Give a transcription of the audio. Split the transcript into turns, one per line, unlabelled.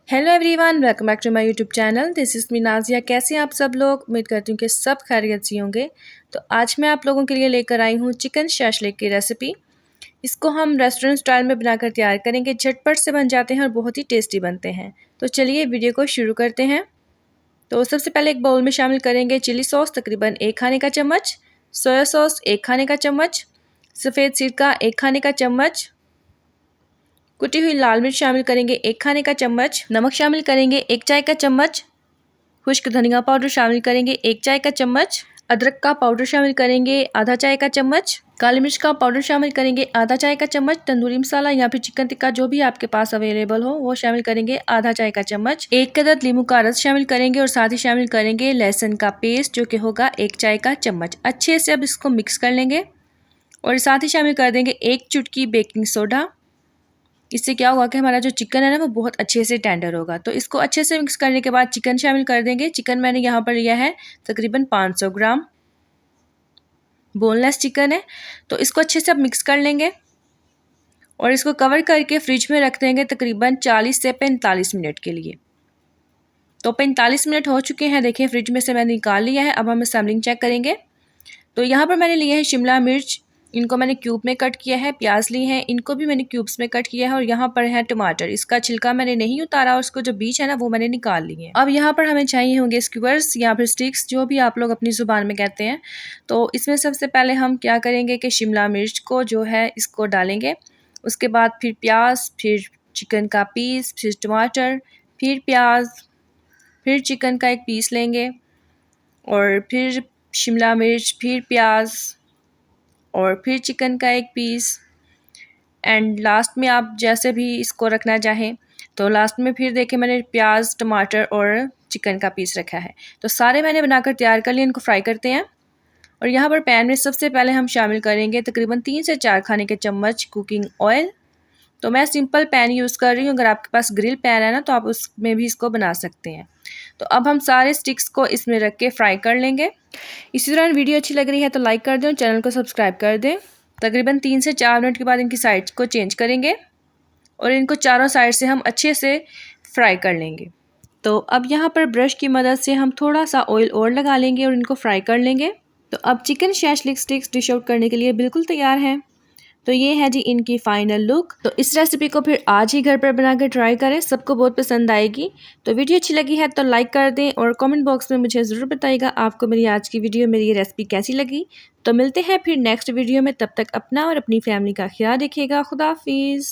Hello everyone, welcome back to my YouTube channel. This is me Nazia. कैसे हैं आप सब लोग? उम्मीद करती हूँ कि सब खैरियत से होंगे। तो आज मैं आप लोगों के लिए लेकर आई हूँ चिकन शैशलिक की रेसिपी। इसको हम रेस्टोरेंट स्टाइल में बनाकर तैयार करेंगे। झटपट से बन जाते हैं और बहुत ही टेस्टी बनते हैं। तो चलिए वीडियो को शुरू करते हैं। तो सबसे पहले एक बाउल में शामिल करेंगे चिली सॉस तकरीबन 1 खाने का चम्मच, सोया सॉस 1 खाने का चम्मच, सफ़ेद सिरका 1 खाने का चम्मच, कुटी हुई लाल मिर्च शामिल करेंगे 1 खाने का चम्मच, नमक शामिल करेंगे 1 चाय का चम्मच, खुश्क धनिया पाउडर शामिल करेंगे 1 चाय का चम्मच, अदरक का पाउडर शामिल करेंगे आधा चाय का चम्मच, काली मिर्च का पाउडर शामिल करेंगे आधा चाय का चम्मच, तंदूरी मसाला या फिर चिकन टिक्का जो भी आपके पास अवेलेबल हो वो शामिल करेंगे आधा चाय का चम्मच, 1 अदद नींबू का रस शामिल करेंगे और साथ ही शामिल करेंगे लहसुन का पेस्ट जो कि होगा 1 चाय का चम्मच। अच्छे से अब इसको मिक्स कर लेंगे और साथ ही शामिल कर देंगे 1 चुटकी बेकिंग सोडा। इससे क्या होगा कि हमारा जो चिकन है ना वो बहुत अच्छे से टेंडर होगा। तो इसको अच्छे से मिक्स करने के बाद चिकन शामिल कर देंगे। चिकन मैंने यहाँ पर लिया है तकरीबन 500 ग्राम, बोनलेस चिकन है। तो इसको अच्छे से अब मिक्स कर लेंगे और इसको कवर करके फ्रिज में रख देंगे तकरीबन 40 से 45 मिनट के लिए। तो 45 मिनट हो चुके हैं, देखिए फ्रिज में से मैंने निकाल लिया है। अब हम सैम्पलिंग चेक करेंगे। तो यहाँ पर मैंने लिए है शिमला मिर्च, इनको मैंने क्यूब में कट किया है। प्याज ली है, इनको भी मैंने क्यूब्स में कट किया है। और यहाँ पर है टमाटर, इसका छिलका मैंने नहीं उतारा और उसको जो बीज है ना वो मैंने निकाल ली है। अब यहाँ पर हमें चाहिए होंगे स्क्यूअर्स या फिर स्टिक्स, जो भी आप लोग अपनी ज़ुबान में कहते हैं। तो इसमें सबसे पहले हम क्या करेंगे कि शिमला मिर्च को जो है इसको डालेंगे, उसके बाद फिर प्याज, फिर चिकन का पीस, फिर टमाटर, फिर प्याज, फिर चिकन का एक पीस लेंगे और फिर शिमला मिर्च, फिर प्याज और फिर चिकन का एक पीस एंड लास्ट में आप जैसे भी इसको रखना चाहें। तो लास्ट में फिर देखिए मैंने प्याज, टमाटर और चिकन का पीस रखा है। तो सारे मैंने बनाकर तैयार कर लिए, इनको फ्राई करते हैं। और यहाँ पर पैन में सबसे पहले हम शामिल करेंगे तकरीबन 3 से 4 खाने के चम्मच कुकिंग ऑयल। तो मैं सिंपल पैन यूज़ कर रही हूँ, अगर आपके पास ग्रिल पैन है ना तो आप उसमें भी इसको बना सकते हैं। तो अब हम सारे स्टिक्स को इसमें रख के फ्राई कर लेंगे। इसी दौरान वीडियो अच्छी लग रही है तो लाइक कर दें और चैनल को सब्सक्राइब कर दें। तकरीबन 3 से 4 मिनट के बाद इनकी साइड्स को चेंज करेंगे और इनको चारों साइड से हम अच्छे से फ्राई कर लेंगे। तो अब यहाँ पर ब्रश की मदद से हम थोड़ा सा ऑयल और लगा लेंगे और इनको फ्राई कर लेंगे। तो अब chicken shashlik sticks dish out करने के लिए बिल्कुल तैयार हैं। तो ये है जी इनकी फाइनल लुक। तो इस रेसिपी को फिर आज ही घर पर बनाकर ट्राई करें, सबको बहुत पसंद आएगी। तो वीडियो अच्छी लगी है तो लाइक कर दें और कमेंट बॉक्स में मुझे ज़रूर बताइएगा आपको मेरी आज की वीडियो, मेरी ये रेसिपी कैसी लगी। तो मिलते हैं फिर नेक्स्ट वीडियो में, तब तक अपना और अपनी फैमिली का ख्याल रखिएगा। खुदा हाफिज़।